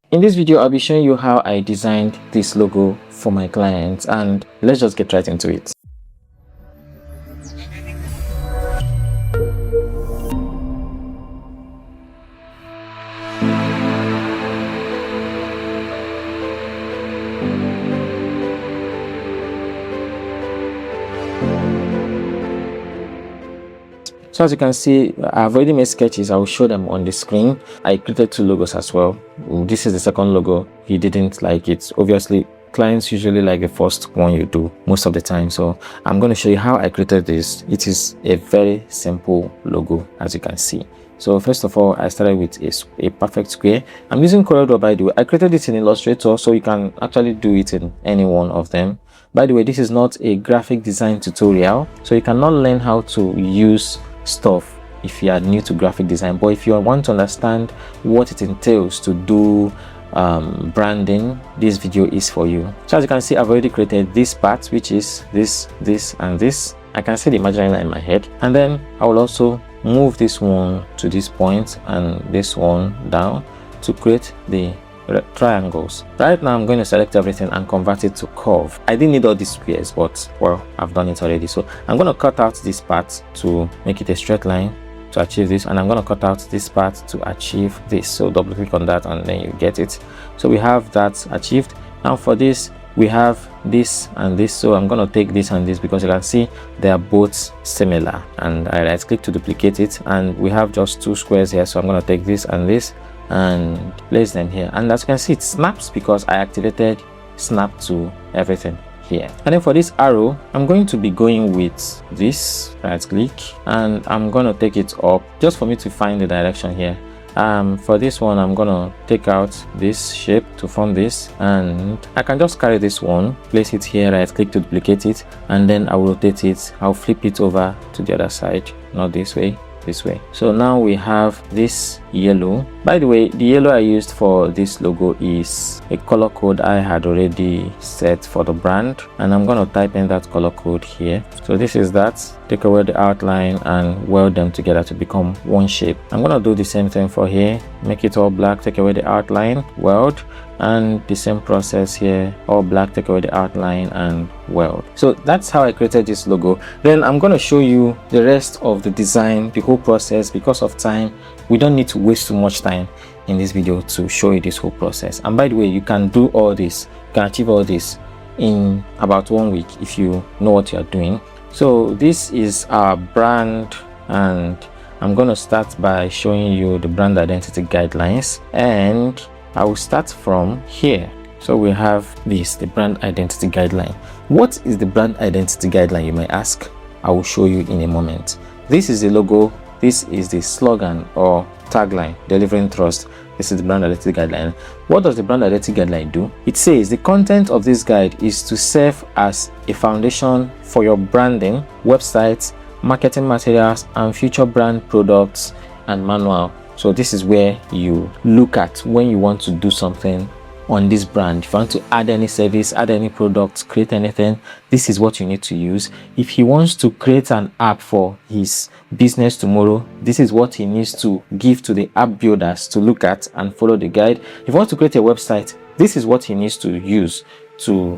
In this video, I'll be showing you how I designed this logo for my clients, and let's just get right into it. So as you can see, I've already made sketches. I will show them on the screen. I created two logos as well. This is the second logo. He didn't like it. Obviously, clients usually like the first one you do most of the time. So I'm going to show you how I created this. It is a very simple logo, as you can see. So first of all, I started with a perfect square. I'm using CorelDRAW, by the way. I created it in Illustrator, so you can actually do it in any one of them. By the way, this is not a graphic design tutorial, so you cannot learn how to use stuff if you are new to graphic design. But if you want to understand what it entails to do branding, this video is for you. So as you can see, I've already created this part, which is this, and this. I can see the imaginary line in my head, and then I will also move this one to this point and this one down to create the triangles. Right now I'm going to select everything and convert it to curve. I didn't need all these squares, but well, I've done it already. So I'm going to cut out this part to make it a straight line to achieve this, and I'm going to cut out this part to achieve this. So double click on that and then you get it. So we have that achieved. Now for this, we have this and this, so I'm going to take this and this because you can see they are both similar, and I right click to duplicate it, and we have just two squares here. So I'm going to take this and this and place them here, and as you can see, it snaps because I activated snap to everything here. And then for this arrow, I'm going to be going with this, right click, and I'm going to take it up just for me to find the direction here. For this one, I'm gonna take out this shape to form this, and I can just carry this one, place it here, right click to duplicate it, and then I'll rotate it. I'll flip it over to the other side, not this way, this way. So now we have this yellow. By the way, the yellow I used for this logo is a color code I had already set for the brand, and I'm going to type in that color code here. So this is that. Take away the outline and weld them together to become one shape. I'm going to do the same thing for here. Make it all black, take away the outline, weld, and the same process here, all black, take away the outline and weld. So that's how I created this logo. Then I'm going to show you the rest of the design, the whole process. Because of time, we don't need to waste too much time in this video to show you this whole process. And by the way, you can do all this, you can achieve all this in about 1 week if you know what you are doing. So this is our brand, and I'm going to start by showing you the brand identity guidelines, and I will start from here. So we have this, the brand identity guideline. What is the brand identity guideline, you may ask? I will show you in a moment. This is the logo, this is the slogan or tagline, delivering trust. This is the brand identity guideline. What does the brand identity guideline do? It says the content of this guide is to serve as a foundation for your branding, websites, marketing materials, and future brand products and manual. So this is where you look at when you want to do something on this brand. If you want to add any service, add any product, create anything, this is what you need to use. If he wants to create an app for his business tomorrow, this is what he needs to give to the app builders to look at and follow the guide. If he wants to create a website, this is what he needs to use to,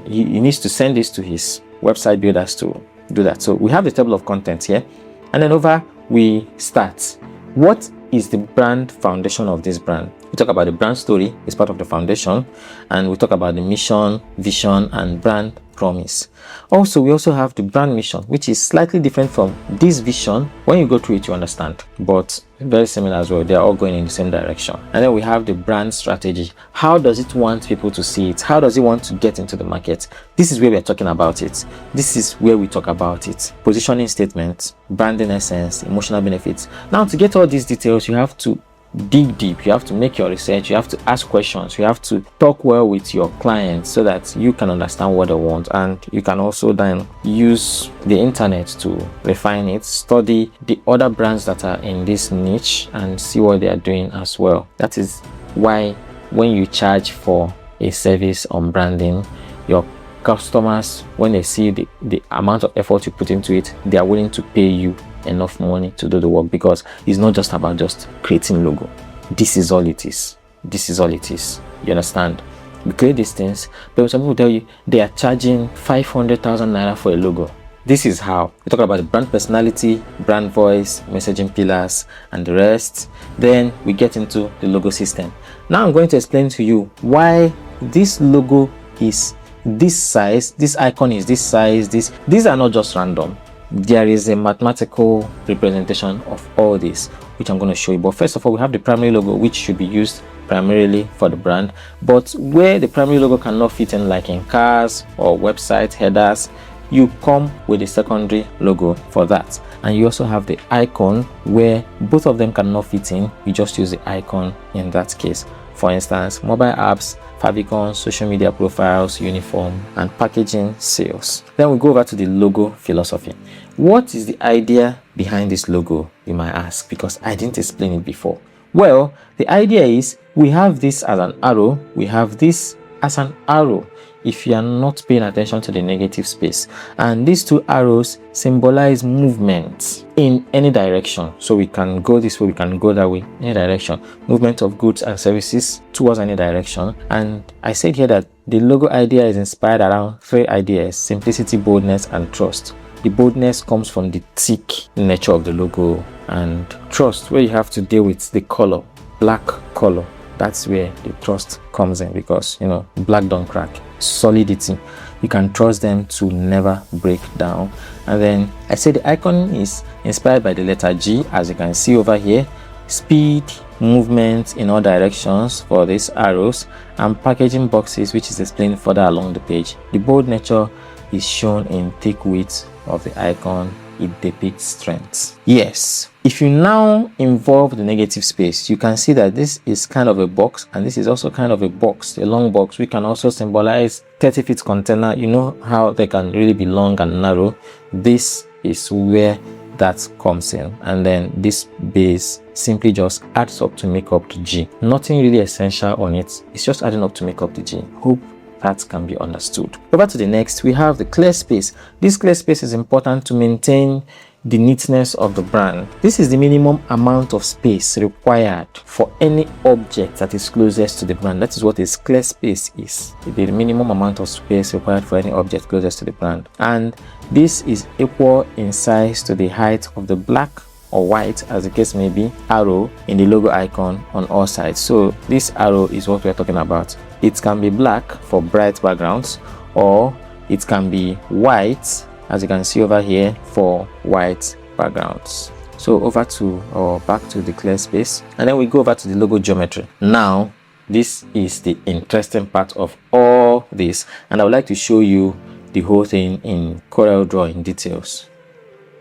he needs to send this to his website builders to do that. So we have the table of contents here, and then over we start. What is the brand foundation of this brand? We talk about the brand story, it's part of the foundation, and we talk about the mission, vision, and brand promise. Also, we also have the brand mission, which is slightly different from this vision. When you go through it, you understand, but very similar as well. They are all going in the same direction. And then we have the brand strategy. How does it want people to see it? How does it want to get into the market? This is where we're talking about it. This is where we talk about it. Positioning statements, branding essence, emotional benefits. Now, to get all these details, you have to dig deep, you have to make your research, you have to ask questions, you have to talk well with your clients so that you can understand what they want, and you can also then use the internet to refine it, study the other brands that are in this niche and see what they are doing as well. That is why when you charge for a service on branding, your customers, when they see the amount of effort you put into it, they are willing to pay you enough money to do the work, because it's not just about just creating logo. This is all it is. this is all it is. You understand? We create these things, but some people tell you they are charging 500,000 naira for a logo. This is how we talk about the brand personality, brand voice, messaging pillars, and the rest. Then we get into the logo system. Now I'm going to explain to you why this logo is this size, this icon is this size. These are not just random. There is a mathematical representation of all this, which I'm going to show you. But first of all, we have the primary logo, which should be used primarily for the brand, but where the primary logo cannot fit in, like in cars or website headers, you come with a secondary logo for that. And you also have the icon where both of them cannot fit in, you just use the icon in that case. For instance, mobile apps, favicon, social media profiles, uniform, and packaging sales. Then we go over to the logo philosophy. What is the idea behind this logo, you might ask, because I didn't explain it before. Well, the idea is we have this as an arrow, we have this as an arrow if you are not paying attention to the negative space, and these two arrows symbolize movement in any direction. So we can go this way, we can go that way, any direction, movement of goods and services towards any direction. And I said here that the logo idea is inspired around 3 ideas: simplicity, boldness, and trust. The boldness comes from the thick nature of the logo, and trust, where you have to deal with the color, black color. That's where the trust comes in, because you know, black don't crack. Solidity, you can trust them to never break down. And then I say the icon is inspired by the letter G, as you can see over here. Speed, movement in all directions for these arrows, and packaging boxes, which is explained further along the page. The bold nature is shown in thick width of the icon. It depicts strength. Yes, if you now involve the negative space, you can see that this is kind of a box, and this is also kind of a box, a long box. We can also symbolize 30 feet container. You know how they can really be long and narrow. This is where that comes in, and then this base simply just adds up to make up the G. Nothing really essential on it, it's just adding up to make up the G. Hope that can be understood. Over to the next, we have the clear space. This clear space is important to maintain the neatness of the brand. This is the minimum amount of space required for any object that is closest to the brand. That is what a clear space is. The minimum amount of space required for any object closest to the brand. And this is equal in size to the height of the black or white, as the case may be, arrow in the logo icon on all sides. So this arrow is what we're talking about. It can be black for bright backgrounds, or it can be white, as you can see over here, for white backgrounds. So over to, or back to the clear space, and then we go over to the logo geometry. Now this is the interesting part of all this, and I would like to show you the whole thing in Corel Draw in details.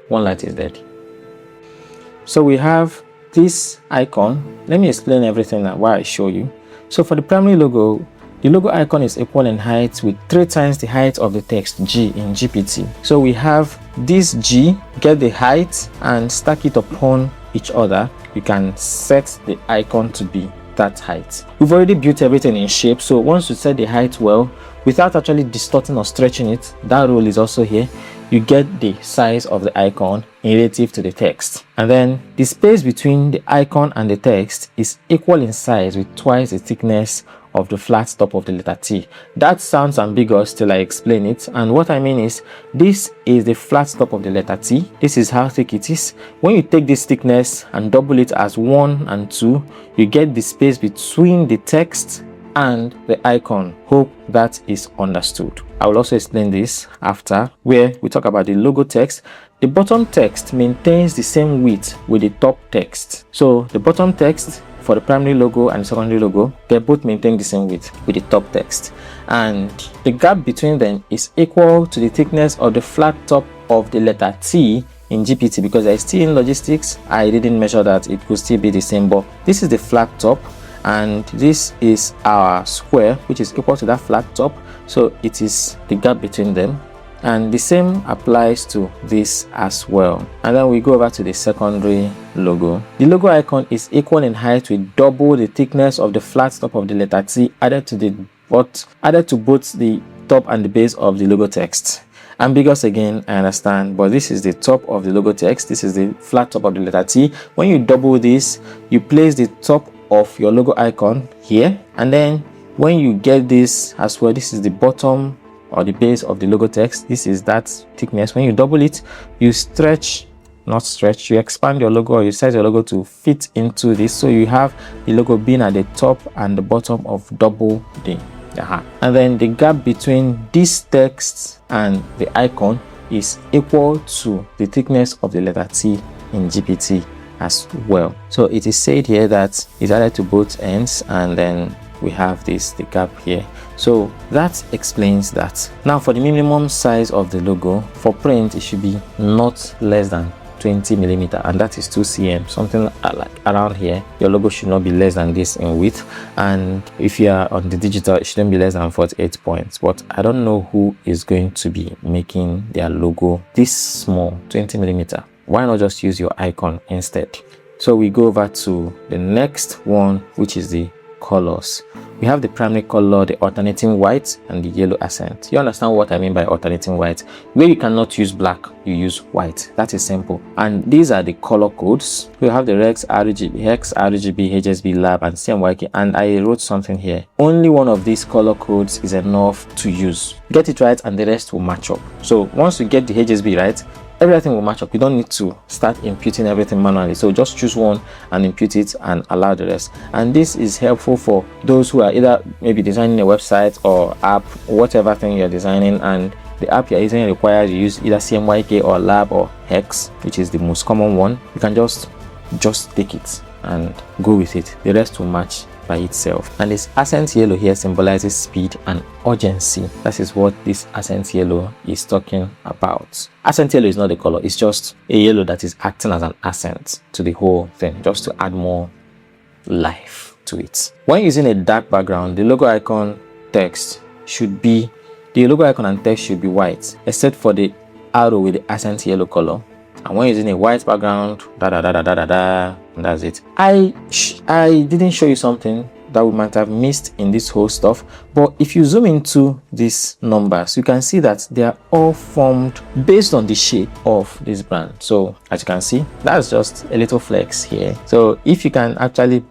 One light is dead. So we have this icon. Let me explain everything while I show you. So for the primary logo, the logo icon is equal in height with 3 times the height of the text G in GPT. So we have this G, get the height and stack it upon each other. You can set the icon to be that height. We've already built everything in shape, so once you set the height well, without actually distorting or stretching it, that rule is also here. You get the size of the icon relative to the text, and then the space between the icon and the text is equal in size with twice the thickness of the flat top of the letter T. That sounds ambiguous till I explain it, and what I mean is, this is the flat top of the letter T. This is how thick it is. When you take this thickness and double it as 1 and 2, you get the space between the text and the icon. Hope that is understood. I will also explain this after, where we talk about the logo text. The bottom text maintains the same width with the top text. So the bottom text for the primary logo and secondary logo, they both maintain the same width with the top text, and the gap between them is equal to the thickness of the flat top of the letter T in GPT. Because I still in logistics, I didn't measure that, it could still be the same, but this is the flat top and this is our square, which is equal to that flat top, so it is the gap between them. And the same applies to this as well. And then we go over to the secondary logo. The logo icon is equal in height with double the thickness of the flat top of the letter T added to both the top and the base of the logo text. Ambiguous again, I understand, but this is the top of the logo text, this is the flat top of the letter T. When you double this, you place the top of your logo icon here, and then when you get this as well, this is the bottom or the base of the logo text. This is that thickness. When you double it, you stretch, not stretch, you expand your logo, or you size your logo to fit into this, so you have the logo being at the top and the bottom of double the and then the gap between this text and the icon is equal to the thickness of the letter T in GPT as well. So it is said here that it's added to both ends, and then we have the gap here. So that explains that. Now for the minimum size of the logo, for print it should be not less than 20 millimeter, and that is 2 cm, something like around here. Your logo should not be less than this in width, and if you are on the digital, it shouldn't be less than 48 points. But I don't know who is going to be making their logo this small, 20 millimeter. Why not just use your icon instead? So we go over to the next one, which is the colors. We have the primary color, the alternating white, and the yellow accent. You understand what I mean by alternating white? Where you cannot use black, you use white. That is simple. And these are the color codes. We have the Rex, RGB, Hex, RGB, HSB, Lab, and CMYK. And I wrote something here. Only one of these color codes is enough to use. Get it right, and the rest will match up. So once you get the HSB right, everything will match up. You don't need to start imputing everything manually. So just choose one and impute it and allow the rest. And this is helpful for those who are either maybe designing a website or app, whatever thing you're designing, and the app you're using requires you use either CMYK or Lab or Hex, which is the most common one. You can just take it and go with it. The rest will match by itself. And this accent yellow here symbolizes speed and urgency. That is what this accent yellow is talking about. Accent yellow is not a color, it's just a yellow that is acting as an accent to the whole thing, just to add more life to it. When using a dark background, the logo icon text should be, the logo icon and text should be white, except for the arrow with the accent yellow color. And when using a white background, and that's it. I didn't show you something that we might have missed in this whole stuff, but if you zoom into these numbers, you can see that they are all formed based on the shape of this brand. So as you can see, that's just a little flex here. So if you can actually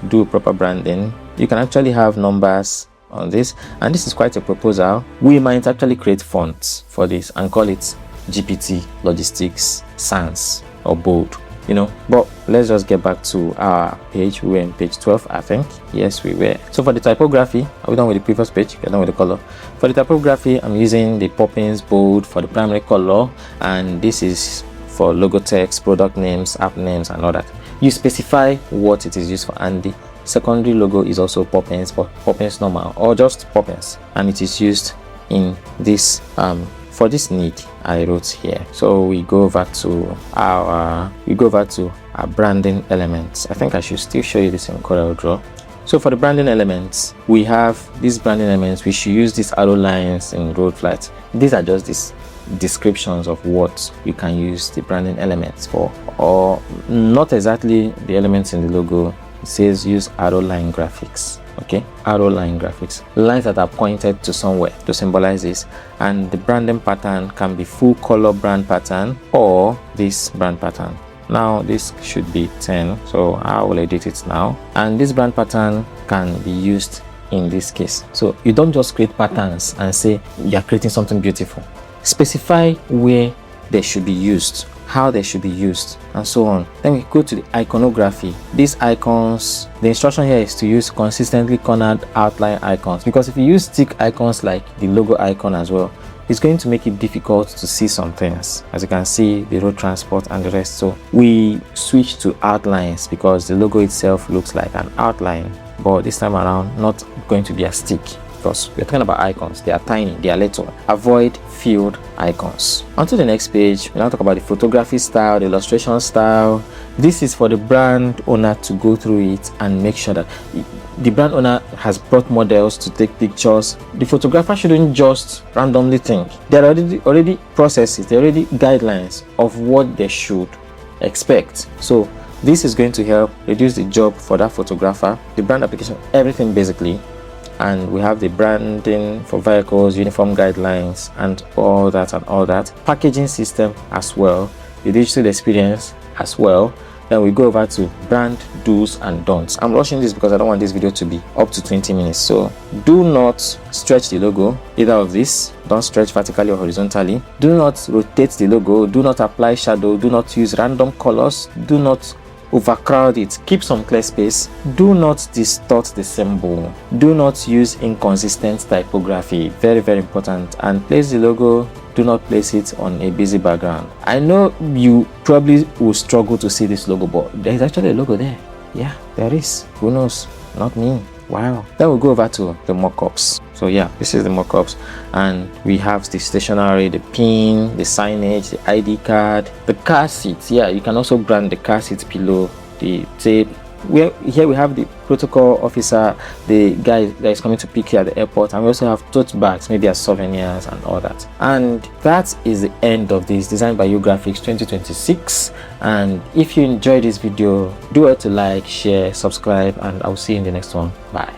do proper branding, you can actually have numbers on this, and this is quite a proposal. We might actually create fonts for this and call it GPT, Logistics, Sans, or Bold, you know. But let's just get back to our page. We were in page 12, I think. Yes, we were. So for the typography, are we done with the previous page? We're done with the color. For the typography, I'm using the Poppins Bold for the primary color, and this is for logo text, product names, app names, and all that. You specify what it is used for, and the secondary logo is also Poppins, but Poppins normal or just Poppins, and it is used in this for this need I wrote here. So we go over to our branding elements. I think I should still show you this in CorelDRAW. So for the branding elements, we have these branding elements. We should use these arrow lines in road flight. These are just these descriptions of what you can use the branding elements for, or not exactly the elements in the logo. It says use arrow line graphics. Okay, arrow line graphics, lines that are pointed to somewhere to symbolize this. And the branding pattern can be full color brand pattern or this brand pattern. Now this should be 10, so I will edit it now. And this brand pattern can be used in this case. So you don't just create patterns and say you're creating something beautiful. Specify where they should be used, how they should be used, and so on. Then we go to the iconography. These icons, the instruction here is to use consistently cornered outline icons, because if you use stick icons like the logo icon as well, it's going to make it difficult to see some things. As you can see, the road transport and the rest. So we switch to outlines because the logo itself looks like an outline, but this time around not going to be a stick, because we're talking about icons. They are tiny, they are little. Avoid filled icons. On to the next page, we now talk about the photography style, the illustration style. This is for the brand owner to go through it and make sure that the brand owner has brought models to take pictures. The photographer shouldn't just randomly think. There are already processes, there are already guidelines of what they should expect. So this is going to help reduce the job for that photographer, the brand application, everything basically. And we have the branding for vehicles, uniform guidelines, and all that. Packaging system as well, the digital experience as well. Then we go over to brand do's and don'ts. I'm rushing this because I don't want this video to be up to 20 minutes. So do not stretch the logo, either of this. Don't stretch vertically or horizontally. Do not rotate the logo. Do not apply shadow. Do not use random colors. Do not overcrowd it. Keep some clear space. Do not distort the symbol. Do not use inconsistent typography. Very, very important. And place the logo. Do not place it on a busy background. I know you probably will struggle to see this logo, but there is actually a logo there. Yeah, there is. Who knows? Not me. Wow. Then we'll go over to the mockups. So yeah, this is the mockups, and we have the stationery, the pin, the signage, the ID card, the car seats. Yeah, you can also brand the car seat pillow, the tape. Here we have the protocol officer, the guy that is coming to pick you at the airport, and we also have tote bags, maybe as souvenirs and all that. And that is the end of this, designed by U-Graffix 2026. And if you enjoyed this video, do well to like, share, subscribe, and I'll see you in the next one. Bye.